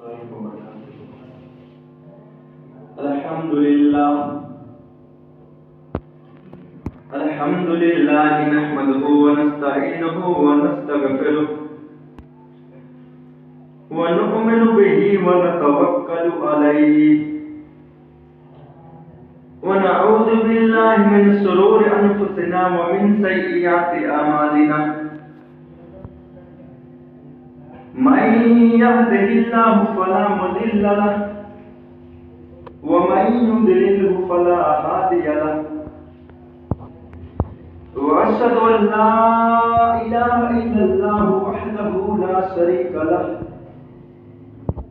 الحمد لله نحمده ونستعينه ونستغفره ونؤمن به ونتوكل عليه ونعوذ بالله من شرور أنفسنا ومن سيئات أعمالنا من يهده الله فلا مضل له ومن يضلله فلا هادي له وأشهد أن لا إله إلا الله وحده لا شريك له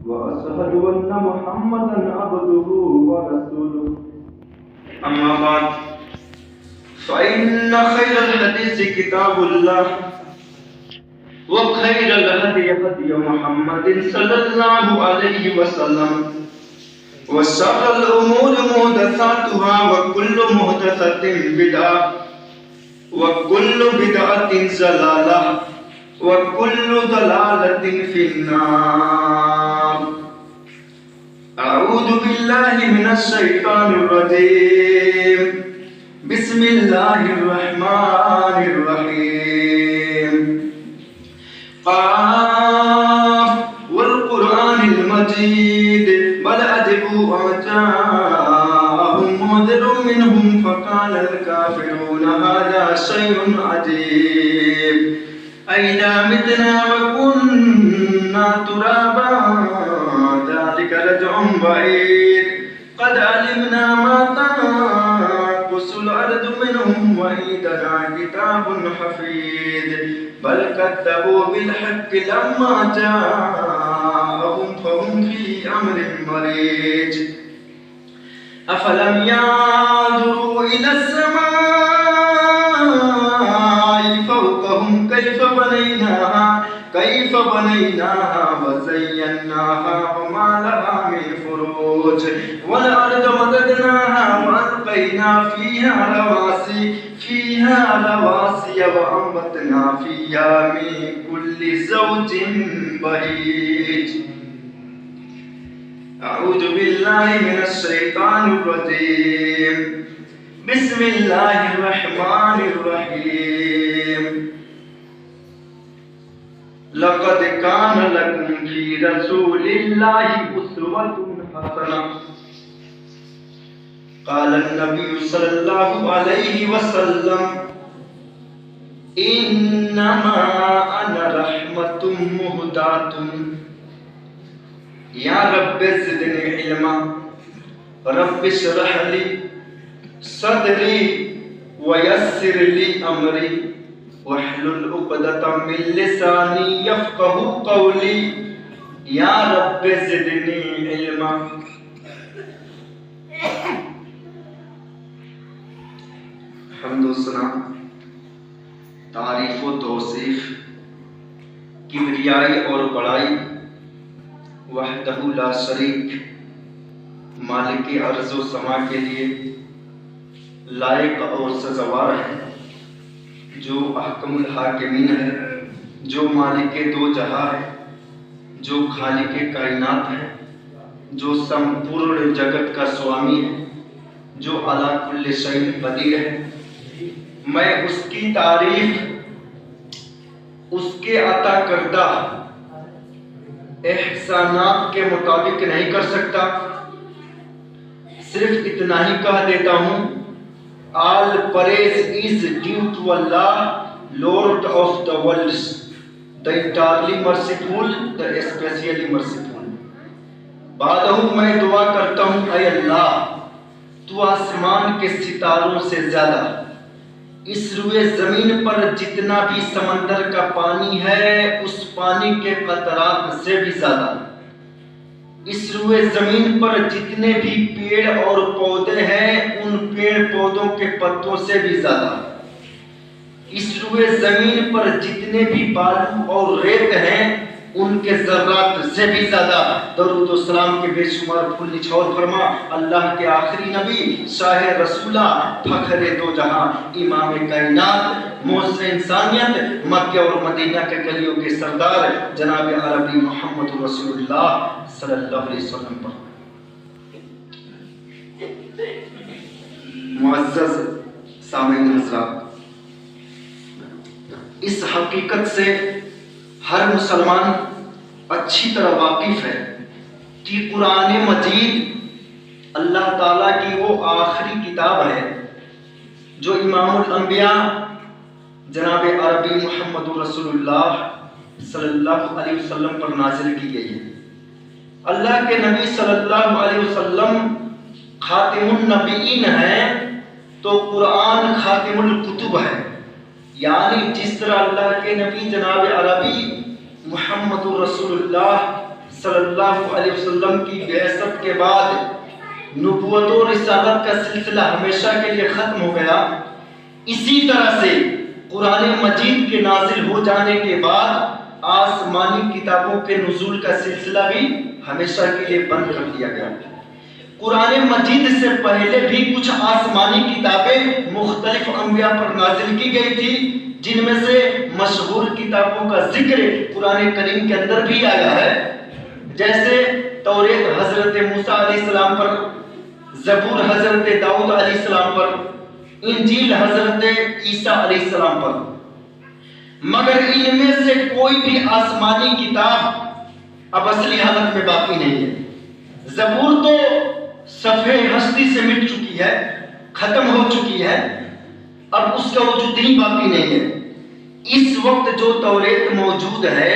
وأشهد أن محمدا عبده ورسوله أما بعد فإن خير الحديث كتاب الله وخير الهدي هدي محمد صلى الله عليه وسلم وشر الأمور محدثاتها وكل محدثة بدعة وكل بدعة ضلالة وكل ضلالة في النار. أعوذ بالله من الشيطان الرجيم. بسم الله الرحمن الرحيم. قاف والقرآن المجيد بل عجبوا أن جاءهم منذر منهم فقال الكافرون هذا شيء عجيب أئذا متنا وكنا ترابا ذلك رجع بعيد قد علمنا ما تنقص الأرض منهم وعندنا كتاب حفيظ بل كذبوا بالحق لما جاءهم فهم في أمر مريج أفلم ينظروا إلى السماء فوقهم كيف بنيناها وزيناها وما لها من فروج والأرض مددناها وألقينا فيها رواسي وأنبتنا فيها من كل زوج بهيج. أعوذ بالله من الشيطان الرجيم. بسم الله الرحمن الرحيم. لقد كان لكم في رسول الله أسوة حسنة. قال النبي صلى الله عليه وسلم إنما أنا رحمة مهداة. یا رب زدنی علما رب اشرح لی صدری ویسر لی امری واحلل عقدۃ من لسانی یفقهوا قولی. یا رب زدنی علما. حمد و ثنا، تعریف و توصیف، کبریائی اور بڑائی وحدہ لا شریک مالک ارض و سما کے لیے لائق اور سزاوار ہے، جو احکم الحاکمین ہے، جو مالک دو جہاں ہے، جو خالق کائنات ہے، جو سمپورن جگت کا سوامی ہے، جو علی کل شیء قدیر ہے. میں اس کی تعریف اس کے عطا کردہ احسانات کے مطابق نہیں کر سکتا. صرف اتنا ہی کہہ دیتا ہوں all praise is due to Allah, Lord of the worlds, the entirely merciful, the especially merciful. بعدہ میں دعا کرتا ہوں اے اللہ تو آسمان کے ستاروں سے زیادہ، اس روئے زمین پر جتنا بھی سمندر کا پانی ہے اس پانی کے قطرات سے بھی زیادہ، اس روئے زمین پر جتنے بھی پیڑ اور پودے ہیں ان پیڑ پودوں کے پتوں سے بھی زیادہ، اس روئے زمین پر جتنے بھی بالو اور ریت ہیں ان کے ذرات سے بھی زیادہ درود و سلام کے بے شمار پھول نچھور فرما اللہ کے آخری نبی شاہ رسولہ فخر دو جہاں امام کائنات موز انسانیت مکہ اور مدینہ کے گلیوں کے سردار جناب عربی محمد رسول اللہ صلی اللہ علیہ وسلم پر۔ معزز سامعین حضرات، اس حقیقت سے ہر مسلمان اچھی طرح واقف ہے کہ قرآن مجید اللہ تعالیٰ کی وہ آخری کتاب ہے جو امام الانبیاء جناب عربی محمد رسول اللہ صلی اللہ علیہ وسلم پر نازل کی گئی ہے۔ اللہ کے نبی صلی اللہ علیہ وسلم خاتم النبیین ہیں تو قرآن خاتم الکتب ہے، یعنی جس طرح اللہ کے نبی جناب عربی محمد رسول اللہ صلی اللہ علیہ وسلم کی بعثت کے بعد نبوت و رسالت کا سلسلہ ہمیشہ کے لیے ختم ہو گیا، اسی طرح سے قرآن مجید کے نازل ہو جانے کے بعد آسمانی کتابوں کے نزول کا سلسلہ بھی ہمیشہ کے لیے بند کر دیا گیا۔ قرآن مجید سے پہلے بھی کچھ آسمانی کتابیں مختلف انبیاء پر نازل کی گئی تھی، جن میں سے مشہور کتابوں کا ذکر قرآن کریم کے اندر بھی آیا ہے، جیسے توریت حضرت موسیٰ علیہ السلام پر، زبور حضرت داؤد علیہ السلام پر، انجیل حضرت عیسیٰ علیہ السلام پر۔ مگر ان میں سے کوئی بھی آسمانی کتاب اب اصلی حالت میں باقی نہیں ہے۔ زبور تو صفحے ہستی سے مٹ چکی ہے، ختم ہو چکی ہے، اب اس کا وجود ہی باقی نہیں ہے۔ اس وقت جو توریت موجود ہے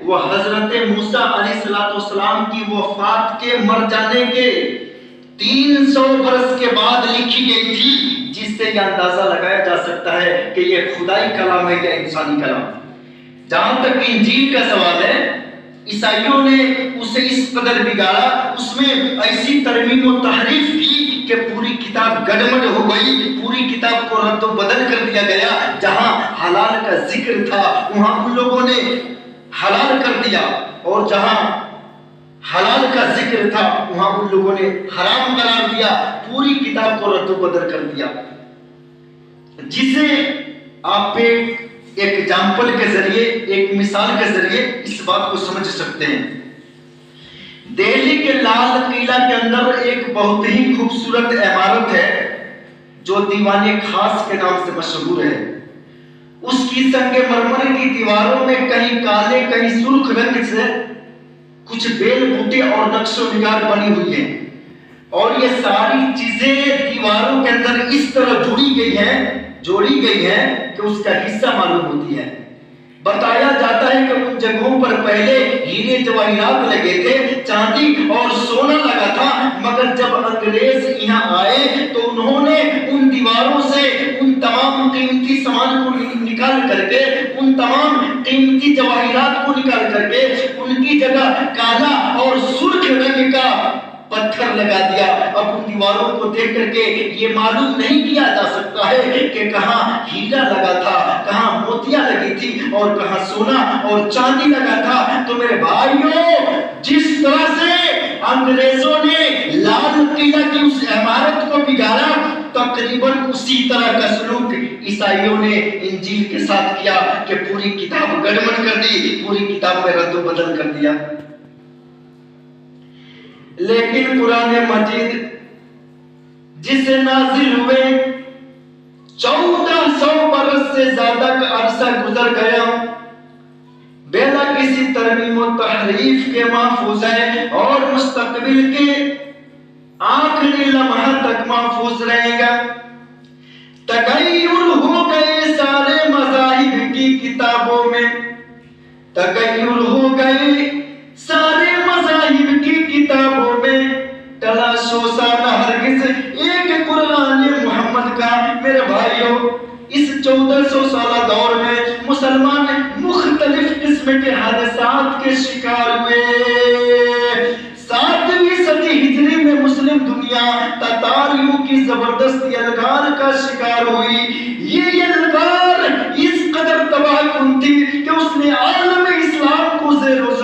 وہ حضرت موسیٰ علیہ السلام کی وفات کے مر جانے کے 300 برس کے بعد لکھی گئی تھی، جس سے یہ اندازہ لگایا جا سکتا ہے کہ یہ خدائی کلام ہے یا انسانی کلام۔ جہاں تک انجیل کا سوال ہے، عیسائیوں نے اسے اس قدر بگاڑا، اس میں ایسی ترمیم و تحریف کی کہ پوری کتاب گڑبڑ ہو گئی، پوری کتاب کو رد و بدل کر دیا گیا۔ جہاں حلال کا ذکر تھا وہاں ان لوگوں نے حلال کر دیا، اور جہاں حلال کا ذکر تھا وہاں ان لوگوں نے حرام قرار دیا، پوری کتاب کو رد و بدل کر دیا۔ جسے آپ ایک ایگزامپل کے ذریعے، ایک مثال کے ذریعے اس بات کو سمجھ سکتے ہیں۔ دہلی کے لال قلعہ کے اندر ایک بہت ہی خوبصورت عمارت ہے جو دیوان خاص کے نام سے مشہور ہے۔ اس کی سنگ مرمر کی دیواروں میں کہیں کالے کہیں سرخ رنگ سے کچھ بیل بوٹے اور نقش و نگار بنی ہوئی ہیں، اور یہ ساری چیزیں دیواروں کے اندر اس طرح جوڑی گئی ہیں کہ اس کا حصہ معلوم ہوتی ہے۔ بتایا جاتا ہے کہ ان جگہوں پر پہلے ہیرے جواہرات لگے تھے، چاندی اور سونا لگا تھا، مگر جب انگریز یہاں آئے تو انہوں نے ان دیواروں سے ان تمام قیمتی سامان کو نکال کر کے، ان تمام قیمتی جواہرات کو نکال کر کے ان کی جگہ کالا اور سرخ رنگ کا پتھر لگا دیا۔ اب ان دیواروں کو دیکھ کر کے یہ معلوم نہیں کیا جا سکتا ہے کہ کہاں ہیرا لگا تھا، کہاں موتیاں لگی تھی، اور کہاں سونا اور چاندی لگا تھا۔ تو میرے بھائیوں، جس طرح سے انگریزوں نے لال قلعہ کی اس عمارت کو بگاڑا، تقریباً اسی طرح کا سلوک عیسائیوں نے انجیل کے ساتھ کیا کہ پوری کتاب گڑبڑ کر دی، پوری کتاب میں رد و بدل کر دیا۔ لیکن قرآن مجید جسے نازل ہوئے 1400 برس سے زیادہ کا عرصہ گزر گیا، بلا کسی ترمیم و تحریف کے محفوظ ہے، اور مستقبل کے آخری لمحہ تک محفوظ رہے گا۔ تغیر ہو گئے سارے مذاہب کی کتابوں میں، تغیر ہو گئے سارے مذاہب کی کتابوں میں، ٹلا شوسا نہ ہرگز ایک قرآن محمد کا۔ میرے بھائیوں، اس 1400 سالہ دور میں مسلمان مختلف قسم کے حادثات کے شکار ہوئے۔ 7ویں صدی ہجری میں مسلم دنیا تتاریوں کی زبردست یلغار کا شکار ہوئی۔ یہ یلغار اس قدر تباہ کن تھی کہ اس نے عالم اسلام کو زیر و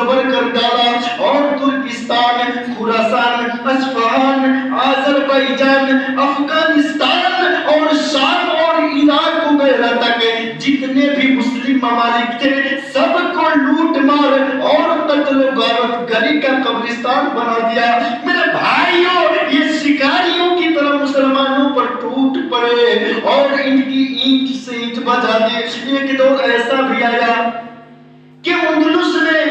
آذربائیجان، افغانستان اور شام اور عراق وغیرہ تک جتنے بھی مسلم ممالک تھے سب کو لوٹ مار اور قتل و غارت گری کا قبرستان بنا دیا۔ میرے بھائیوں، یہ شکاریوں کی طرح مسلمانوں پر ٹوٹ پڑے اور ان کی اینٹ سے اینٹ بجا دی۔ ایک دور ایسا بھی آیا کہ اندلس میں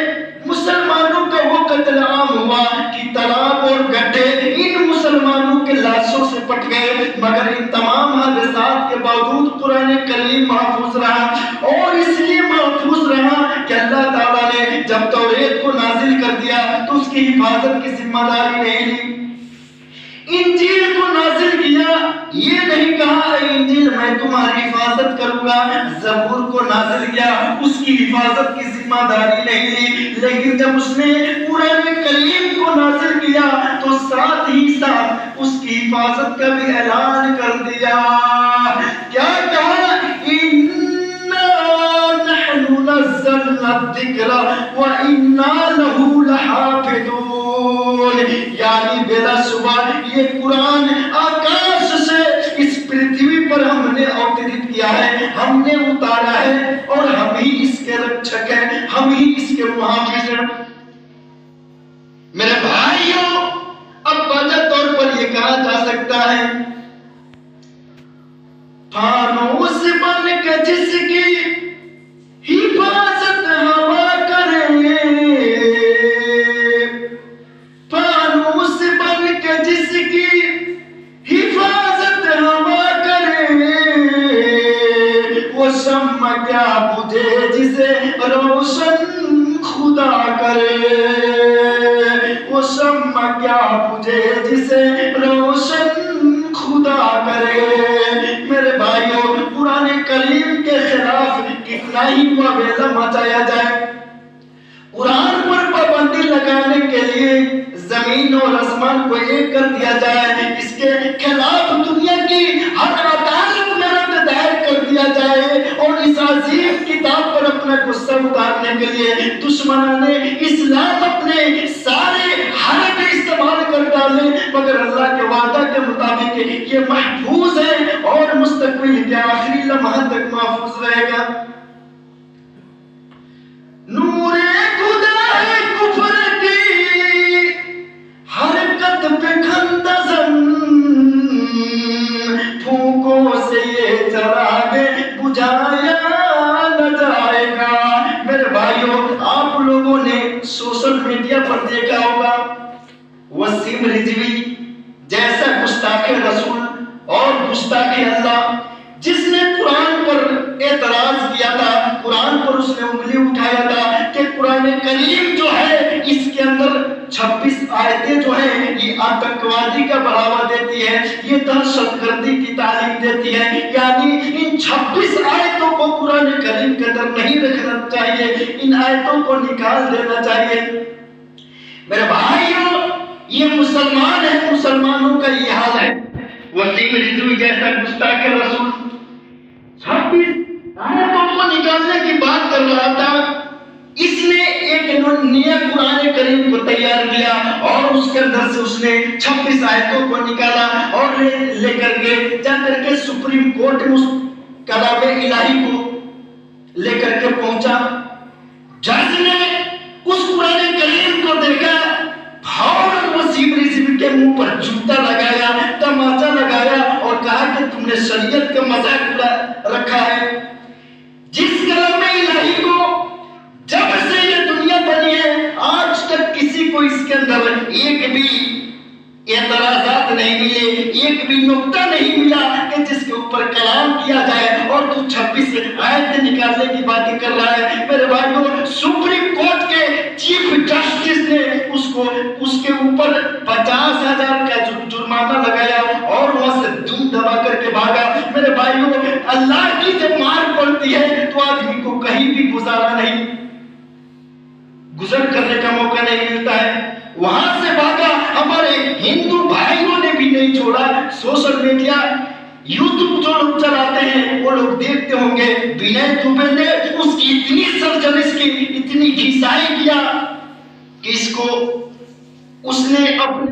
مسلمانوں کا وہ قتل عام ہوا کہ تالاب اور گڈھے ان مسلمانوں کے لاشوں سے پٹ گئے، مگر ان تمام حادثات کے باوجود قرآن کریم محفوظ رہا، اور اس لیے محفوظ رہا کہ اللہ تعالیٰ نے جب توریت کو نازل کر دیا تو اس کی حفاظت کی ذمہ داری نہیں لی۔ انجیل کو نازل کیا، یہ نہیں کہا اے انجیل میں تمہاری حفاظت کروں گا، زبور کو نازل کیا، اس کی حفاظت کی ذمہ داری نہیں لی، لیکن جب اس نے قرآن کریم کو نازل کیا تو ساتھ ہی ساتھ اس کی حفاظت کا بھی اعلان کر دیا۔ کیا کہا؟ اِنَّا نَحْنُ نَزَّلْنَا الذِّكْرَ وَإِنَّا لَهُ لَحَافِظُونَ، یعنی بلا شبہ یہ قرآن آکاش سے اس پرتھوی پر ہم نے اوترت کیا ہے، ہم نے اتارا ہے، اور ہم ہی اس کے رکشک ہیں، ہم ہی اس کے محافظ ہیں۔ میرے بھائیوں، اب واضح طور پر یہ کہا جا سکتا ہے فانوس بن کے جس کی حفاظت ہوا کرے، فانوس بن کے جس کی حفاظت ہوا کرے، وہ شمع کیا بجھے جسے روشن خدا کرے، وہ شمع کیا بجھے جسے روشن خدا کرے۔ میرے بھائیوں، قرآن کریم کے خلاف کتنا ہی وبیلہ مچایا جائے، قرآن پر پابندی لگانے کے لیے زمین اور آسمان کو ایک کر دیا جائے، اس کے خلاف دنیا کی ہر عدالت میں رد دائر کر دیا جائے، اور اس عظیم کتاب پر اپنا غصہ اتارنے کے لیے دشمنان اسلام اپنے سارے حرب استعمال کر ڈالے، مگر اللہ کے وعدہ کے مطابق یہ محفوظ ہے اور مستقبل کے آخری لمحہ تک محفوظ رہے گا۔ نور خدا ہے کفر کی حرکت پہ کھندا زن، پھونکوں سے یہ چراغ بجھایا نہ جائے گا۔ میرے بھائیوں، آپ لوگوں نے سوشل میڈیا پر دیکھا ہوگا وسیم رضوی جیسا گستاخ رسول اور گستاخ اللہ، جس نے قرآن پر اعتراض کیا تھا، قرآن پر اس نے انگلی اٹھایا تھا کہ قرآن کریم جو ہے اس کے اندر 26 آیتیں جو ہیں یہ آتنکوادی کا بڑھاوا دیتی ہے، یہ دہشت گردی کی تعلیم دیتی ہے، یعنی ان 26 آیتوں کو قرآن کریم کے اندر نہیں رکھنا چاہیے، ان آیتوں کو نکال دینا چاہیے۔ میرے بھائیوں، یہ مسلمان ہیں، مسلمانوں کا یہ حال ہے۔ وسیم رضوی جیسا گستاخ رسول 26 آیتوں کو نکالنے کی بات کر رہا تھا، اس نے ایک نیا قرآن کریم کو تیار کیا اور اس کے اندر سے اس نے 26 آیتوں کو نکالا اور لے کر کے جا کر کے سپریم کورٹ میں اس کلام الہی کو لے کر کے پہنچا۔ جج نے اس قرآن کریم کو دیکھا، فوراً وسیم رضوی کے منہ پر جوتا لگایا، تماچا لگایا اور کہا کہ تم نے شریعت کا مذاق رکھا ہے۔ جس کلام الہی کو جب سے یہ دنیا بنی ہے آج تک کسی کو اس کے اندر ایک بھی اعتراضات نہیں ملے، ایک بھی نقطہ نہیں ملا کہ جس کے اوپر کلام کیا جائے، اور تو 26 آیتیں نکالنے کی باتیں کر رہا ہے۔ میرے بھائیوں، سپریم کورٹ کے چیف جسٹس نے اس کے اوپر 50,000 کا جرمانہ لگایا اور وہاں سے دم دبا کر کے بھاگا۔ میرے بھائیوں، اللہ کی جب مار پڑتی ہے تو آدمی کو کہیں بھی گزر کرنے کا موقع نہیں ملتا ہے، وہاں سے بھاگا۔ ہمارے ہندو بھائیوں نے بھی نہیں چھوڑا۔ سوشل میڈیا یوٹیوب جو لوگ چلاتے ہیں وہ لوگ دیکھتے ہوں گے، ونے دوبے نے اس کی اتنی سرزنش کی، اتنی گھسائی کیا کہ اس نے اپنے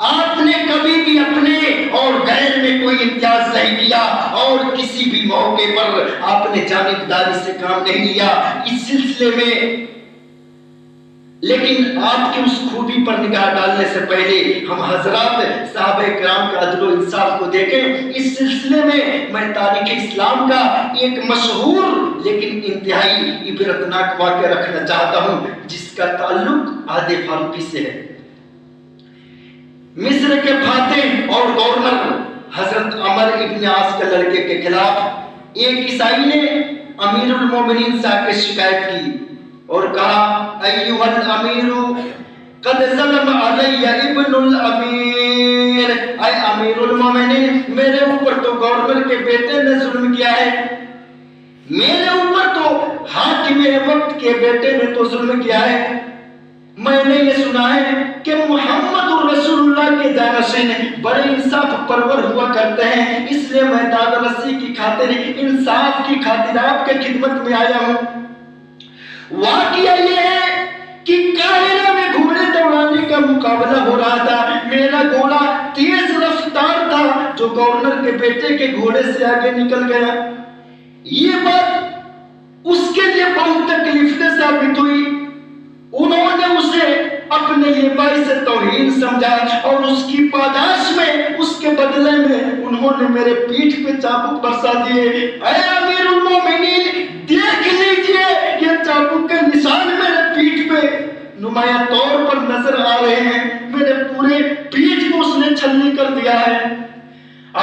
آپ نے کبھی بھی اپنے اور غیر میں کوئی امتیاز نہیں کیا اور کسی بھی موقع پر آپ نے جانبداری سے کام نہیں لیا اس سلسلے میں. لیکن آپ کی اس خوبی پر نگاہ ڈالنے سے پہلے ہم حضرات صحابہ کرام کا عدل و انصاف کو دیکھیں. اس سلسلے میں تاریخ اسلام کا ایک مشہور لیکن انتہائی عبرتناک واقعہ رکھنا چاہتا ہوں جس کا تعلق عہد فاروقی سے ہے. مصر کے فاتح اور گورنر حضرت عمر ابن عاص کے لڑکے کے خلاف ایک عیسائی نے امیر المومنین سے آ کے شکایت کی اور کہا ایھا الامیر قد ظلم علی ابن الامیر، اے امیر المومنین میرے اوپر تو گورنر کے بیٹے نے ظلم کیا ہے، میرے اوپر تو حاکم وقت کے بیٹے نے تو ظلم کیا ہے. میں نے یہ سنا ہے کہ محمد رسول اللہ کے جانشین بڑے انصاف پرور ہوا کرتے ہیں، اس لیے میں داد رسی کی خاطر انصاف کی خاطر آپ کے خدمت میں آیا ہوں. واقعہ یہ ہے کہ قاہرہ میں گھوڑے دوڑانے کا مقابلہ ہو رہا تھا. میرا گھوڑا تیز رفتار تھا جو گورنر کے بیٹے کے گھوڑے سے آگے نکل گیا. یہ بات اس کے لیے بہت تکلیف دہ ثابت ہوئی. انہوں نے اسے اپنے لیے باعث توہین سمجھا اور اس کی پاداش میں اس کے بدلے میں انہوں نے میرے پیٹھ پہ چابک برسا دیے. اے امیر المومنین دیکھ لیجئے یہ چابک کے نشان میرے پیٹھ پہ نمایاں طور پر نظر آ رہے ہیں. میرے پورے پیٹھ کو اس نے چھلنی کر دیا ہے.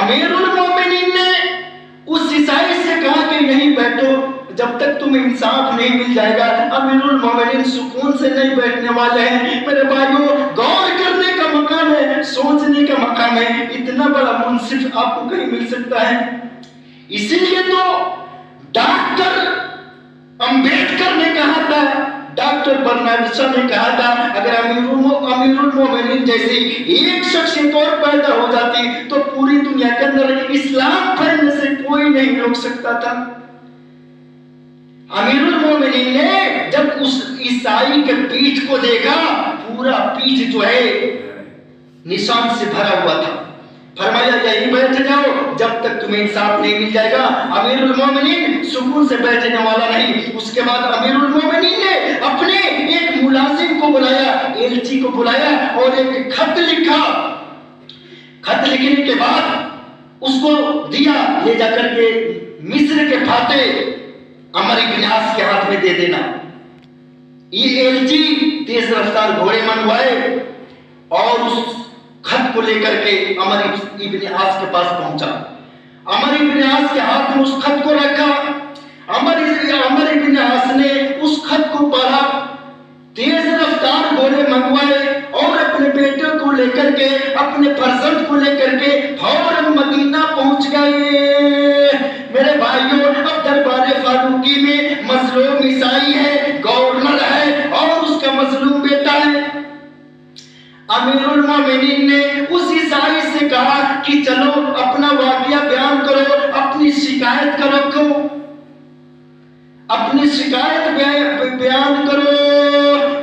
امیر المومنین نے اس عیسائی سے کہا کہ یہیں بیٹھو جب تک تمہیں انصاف نہیں مل جائے گا. امیر المومنین سکون سے نہیں بیٹھنے والے ہیں. میرے بھائیوں غور کرنے کا مقام ہے، سوچنے کا مقام ہے. اتنا بڑا منصف آپ کو کہیں مل سکتا ہے؟ اسی لیے تو ڈاکٹر امبیڈکر نے کہا تھا، ڈاکٹر برنارڈ شاہ نے کہا تھا اگر امیر المومنین جیسی ایک شخصیت اور پیدا ہو جاتی تو پوری دنیا کے اندر اسلام پھیلنے سے کوئی نہیں روک سکتا تھا. امیر المومنین نے جب اس عیسائی کے پیٹھ کو دیکھا پورا پیٹھ جو ہے نشان سے بھرا ہوا تھا. فرمایا یہیں بیٹھ جاؤ جب تک تمہیں انصاف نہیں مل جائے گا. امیر المومنین سکون سے بیٹھنے والا نہیں. اس کے بعد امیر المومنین نے اپنے ایک ملازم کو بلایا، ایلچی کو بلایا اور ایک خط لکھا. خط لکھنے کے بعد اس کو دیا، لے جا کر کے مصر کے فاتح عمر ابن عاص کے ہاتھ میں دے دینا. یہ ایلچی تیز رفتار گھوڑے منگوائے اور اس خط کو لے کر کے عمر ابن عاص کے پاس پہنچا. عمر ابن عاص کے ہاتھ میں اس خط کو رکھا. عمر ابن عاص نے اس خط کو پڑھا، تیز رفتار گھوڑے منگوائے اور اپنے بیٹے کو لے کر کے، اپنے فرزند کو لے کر کے فوراً مدینہ پہنچ گئے. میرے بھائیوں اب دربار فاروقی میں مظلوم عیسائی ہے، گورنر ہے اور اس کا مظلوم بیٹا ہے. امیر المومنین نے اس عیسائی سے کہا کہ چلو اپنا واقعہ بیان کرو، اپنی شکایت کا رکھو، اپنی شکایت بیان کرو.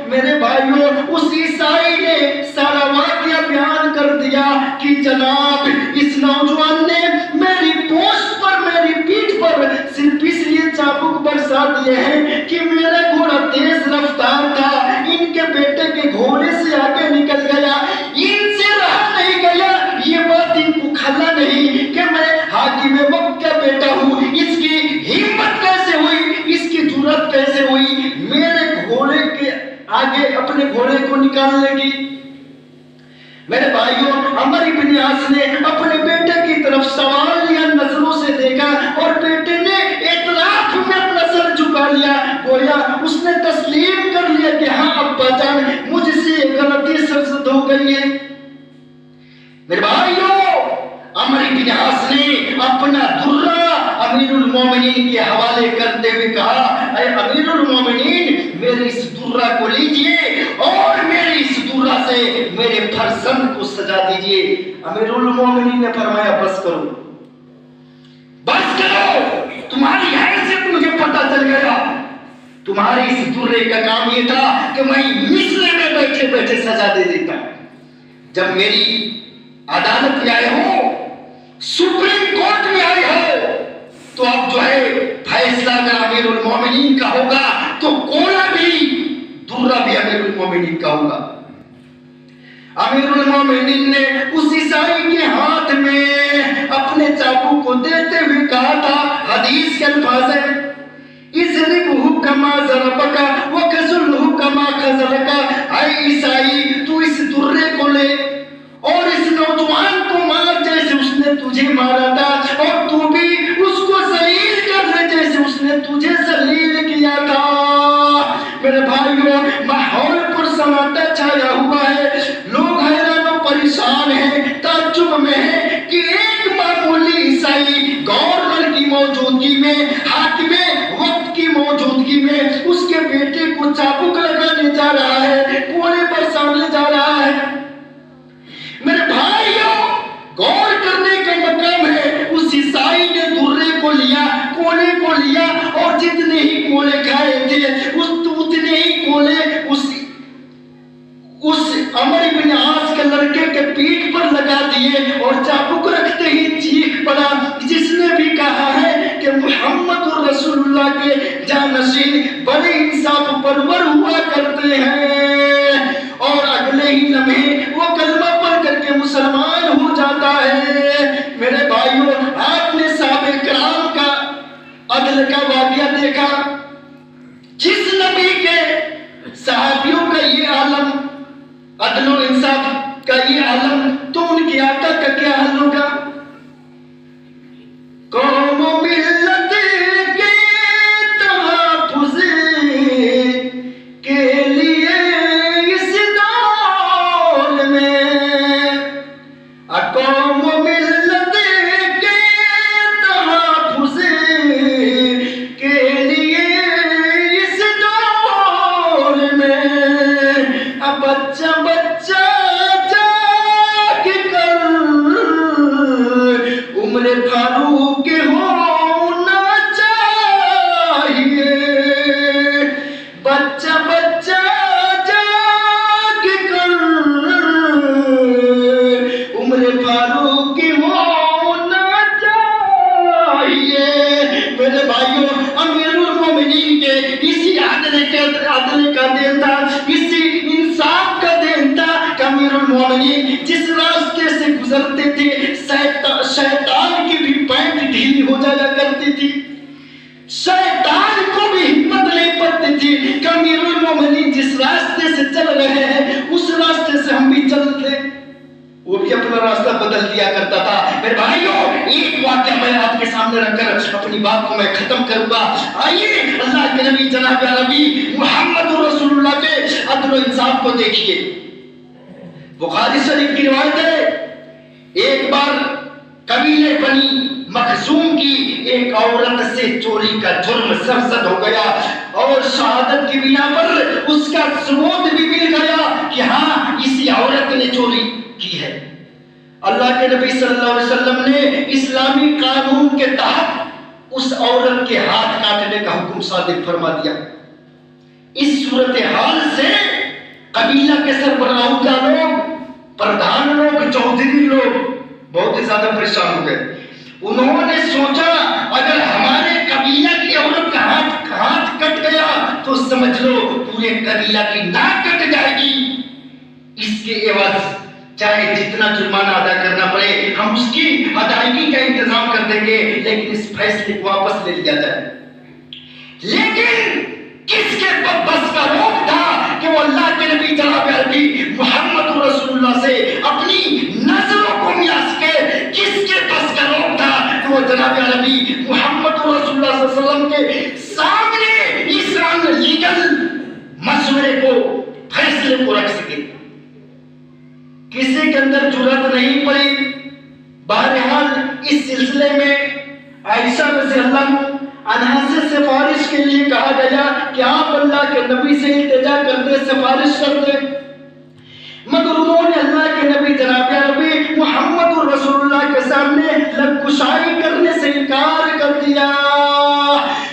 میرے بھائیوں اس عیسائی نے سارا واقعہ بیان کر دیا کہ جناب اس نوجوان نے میری پوست پر، میری پیٹھ پر صرف اس لیے چابک برسا دیے ہیں کہ میرا گھوڑا تیز رفتار تھا، ان کے بیٹے کے گھوڑے سے آگے نکل گیا، ان سے رہا نہیں گیا. یہ بات ان کو کھلا نہیں کہ میں حاکم وقت کا بیٹا ہوں. اس کی ہمت کیسے ہوئی، اس کی جرأت کیسے ہوئی میرے گھوڑے کے آگے اپنے گھوڑے کو نکالنے کی. میرے بھائیوں عمر ابن عاص نے اپنے بیٹے کی طرف سوال لیا، نظروں سے دیکھا اور بیٹے نے اعتراف میں اپنا سر جھکا لیا. گویا اس نے تسلیم کر لیا کہ ہاں ابا جان مجھ سے غلطی سرزد ہو گئی ہے. میرے بھائیوں عمر ابن عاص نے اپنا درہ امیر المومنین کے حوالے کرتے ہوئے کہا اے امیر المومنین میرے اس درہ کو لیجئے اور میرے اس درہ سے میرے فرزند کو سجا دیجئے. امیر المومنین نے فرمایا بس کرو، بس کرو، تمہاری حیثیت مجھے پتہ چل گیا. تمہارے اس درے کا کام یہ تھا کہ میں مصر میں بیٹھے بیٹھے سزا دے دیتا. جب میری عدالت میں آئے ہو، سپریم کورٹ میں آئے ہو، تو اب جو ہے فیصلہ اگر امیر المومنین کا ہوگا تو کونا بھی درہ بھی امیر المومنین کا ہوگا۔ امیر المومنین نے اس عیسائی کے ہاتھ میں اپنے چاقو کو دیتے ہوئے کہا تھا، حدیث کے الفاظ ہیں، اضربہ کما ضربک وکذلہ کما خذلک، اے عیسائی تو اس درے کو لے اور اس نوجوان کو مار جیسے اس نے تجھے مارا تھا، اور تو بھی اس کو ذلیل کر لے جیسے اس نے تجھے ذلیل کیا تھا۔ میرے بھائیوں، ماحول پر سناٹا چھایا ہوا ہے، لوگ حیران و پریشان ہیں، تعجب میں ہیں کہ ایک معمولی عیسائی گورنر کی موجودگی میں، حاکم وقت کی موجودگی میں اس کے بیٹے کو چابک لگانے جا رہا ہے، کوڑے برسانے جا رہا ہے۔ میرے بھائیوں، غور کرنے کا مقام ہے، اس عیسائی نے درے کو لیا، کوڑے کو لیا، اور جتنے ہی کوڑے کھائے تھے اتنے ہی کوڑے اس عمر بن عاص کے لڑکے کے پیٹھ پر لگا دیے، اور چابک رکھتے ہی چیخ پڑا، جس نے بھی کہا ہے کہ محمد رسول اللہ کے جانشین بڑے انصاف پرور ہوا کرتے ہیں، اور اگلے ہی لمحے وہ کلمہ پڑھ کر کے مسلمان ہو جاتا ہے۔ میرے بھائیوں، آپ نے صحابہ کرام کا عدل کا واقعہ دیکھا، جس نبی کے صحابیوں کا یہ عالم، عدل و انصاف کا یہ عالم، تو ان کی آقا کا کیا حال ہوگا؟ قوم و ملت کے تحفظ کے لیے اس دور میں، قوم و ملت کے تحفظ کے لیے اس دور میں، بچہ بچہ جاگ کر عمر فاروق ہونا چاہیے، بچہ بچہ جاگ کر عمر فاروق ہونا چاہیے۔ میرے بھائیوں، امیر المومنین کے اسی عدل کا دین تھا، اسی انصاف کا دین تھا کہ امیر المومنین جس راستے سے گزرتے تھے شیطان کی بھی پینٹ ڈھیلی ہو جایا کرتی تھی، شیطان کو بھی ہمت نہیں پڑتی تھی کہ امیر المومنین جس راستے سے چل رہے ہیں اس راستے سے ہم بھی چلتے، وہ بھی اپنا راستہ بدل دیا کرتا تھا۔ میرے بھائیوں، ایک واقعہ میں آپ کے سامنے رکھ کر اپنی بات کو میں ختم کروں گا۔ آئیے اللہ کے نبی جناب نبی محمد رسول اللہ کے عدل و انصاف کو دیکھیے۔ بخاری شریف کی روایت ہے، ایک بار قبیلے بنی مخزوم کی ایک عورت سے چوری کا جرم سرزد ہو گیا، اور شہادت کی بنا پر اس کا ثبوت بھی مل گیا کہ ہاں اسی عورت نے چوری کی ہے۔ اللہ کے نبی صلی اللہ علیہ وسلم نے اسلامی قانون کے تحت اس عورت کے ہاتھ کاٹنے کا حکم صادر فرما دیا۔ اس صورتحال سے قبیلہ کے سربراہوں کا لوگ، پردھان لوگ، چودھری لوگ بہت ہی زیادہ پریشان ہو گئے۔ انہوں نے سوچا اگر ہمارے قبیلہ کی عورت کا ہاتھ کٹ گیا تو سمجھ لو پورے قبیلہ کی ناک کٹ جائے گی، اس کے عوض چاہے جتنا جرمانہ ادا کرنا پڑے ہم اس کی ادائیگی کا انتظام کر دیں گے، لیکن اس فیصلے کو واپس لے لیا جائے۔ لیکن کس کے بس کا روک تھا کہ وہ اللہ کے نبی جناب عربی محمد رسول اللہ سے اپنی نظروں کو ملا سکے؟ کس کے بس کا روک تھا کہ وہ جناب عربی محمد رسول اللہ صلی اللہ علیہ وسلم کے سامنے اس لیگل مشورے کو، فیصلے کو رکھ سکے؟ کسی کے اندر جرأت نہیں پڑی۔ بہرحال اس سلسلے میں عائشہ رضی اللہ عنہا سے سفارش کے لیے کہا گیا کہ آپ اللہ کے نبی سے التجا کرتے، سفارش کرتے، مگر انہوں نے اللہ کے نبی جناب عربی محمد رسول اللہ کے سامنے لب کشائی کرنے سے انکار کر دیا۔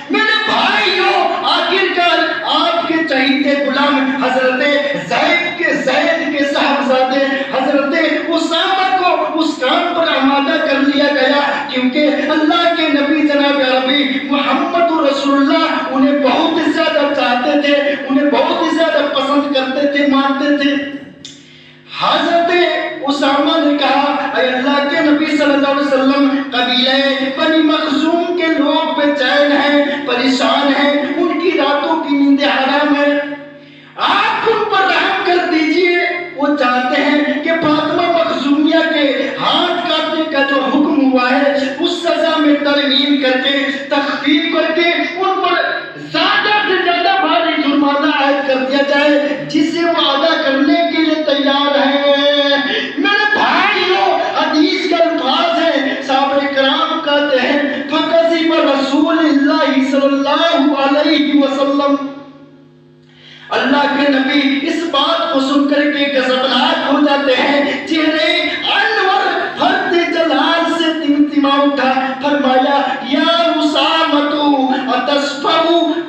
میرے بھائیوں، آخرکار آپ کے چہیتے غلام حضرت زید کے صاحبزادے حضرت کیونکہ اللہ کے نبی جناب عربی محمد رسول اللہ انہیں بہت زیادہ چاہتے تھے، انہیں بہت زیادہ پسند کرتے تھے، مانتے تھے۔ حضرت اسامہ نے کہا اے اللہ کے نبی صلی اللہ علیہ وسلم، قبیلہ بنی مخزوم کے لوگ بے چین ہیں، پریشان ہیں، ان کی راتوں کی نیندیں حرام ہیں، آپ ان پر رحم کر دیجئے۔ وہ چاہتے ہیں کہ فاطمہ مخزومیہ کے ہاتھ کاٹنے کا جو حکم ہوا ہے اس سزا میں ترمیم کر کے، تخفیف کر کے ان پر زیادہ سے زیادہ بھاری جرمانہ عائد کر دیا جائے، جسے وہ ادا کرنے کے لیے تیار ہیں۔ میرے بھائیو، حدیث کا الفاظ ہے، صحابہ کرام کہتے ہیں فَقَذِبَ رسول اللہ صلی اللہ علیہ وسلم، اللہ کے نبی اس بات کو سن کر کے غضبناک ہو جاتے ہیں، چہرے انور فرد جلال سے تمتما اٹھا، فرمایا یا اسامۃ اتشفع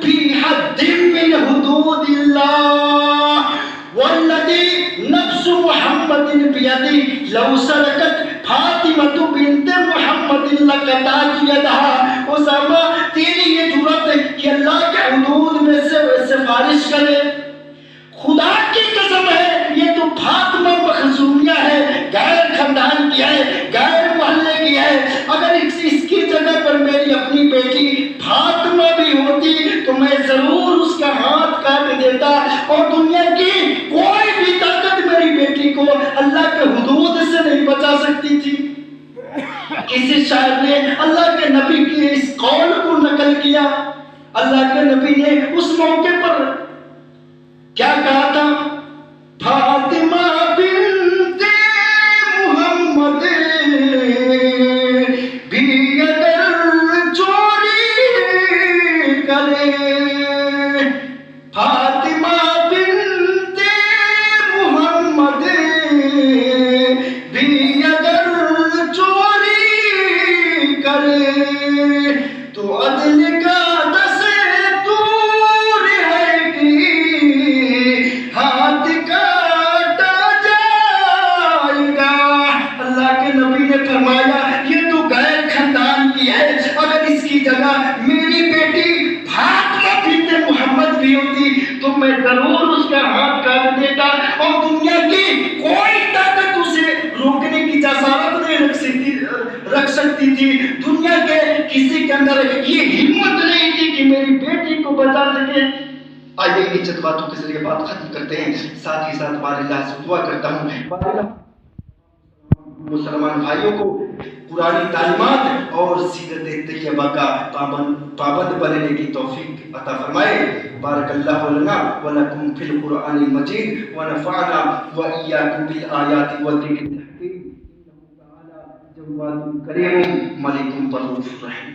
فی حد من حدود اللہ والذی نفس محمد بیدہ لو سرقت فاطمہ بنت محمد لقطعت یدہا۔ اسامہ تیری یہ جرأت ہے کہ اللہ کے حدود میں سے سفارش کرے، خدا کی قسم ہے یہ تو فاطمہ مخزومیہ ہے، غیر خاندان کی ہے، غیر محلے کی ہے، اگر اس کی جگہ پر میری اپنی بیٹی فاطمہ بھی ہوتی تو میں ضرور اس کا ہاتھ کاٹ دیتا، اور دنیا کی کوئی بھی طاقت میری بیٹی کو اللہ کے حدود سے نہیں بچا سکتی تھی۔ کسی شاعر نے اللہ کے نبی کی اس قول کو نقل کیا، اللہ کے نبی نے اس موقع پر کیا کہا تھا؟ فاطمہ بنت محمد بھی اگر چوری کرے، فاطمہ بنت محمد بھی اگر چوری کرے تو عدل کا جگہ میری بیٹی فاطمہ بنت محمد بھی ہوتی تو میں ضرور اس کا ہاتھ کاٹ دیتا، اور دنیا کی کوئی طاقت اسے روکنے کی جسارت نہیں رکھ سکتی تھی، دنیا کے کسی کے اندر یہ ہمت نہیں تھی کہ میری بیٹی کو بچا سکے۔ آئیے ان چند باتوں کے ذریعے بات ختم کرتے ہیں، ساتھ ہی ساتھ بار اللہ سے دعا کرتا ہوں مسلمان بھائیوں کو قرآنی تعلیمات اور سیرت طیبہ کا پابند بننے کی توفیق عطا فرمائے۔ بارک اللہ لنا ولکم فی القرآن المجید ونفعنا وإیاکم بالآیات والذکر الحکیم، انہ تعالی جواد کریم ملک رؤوف رحیم۔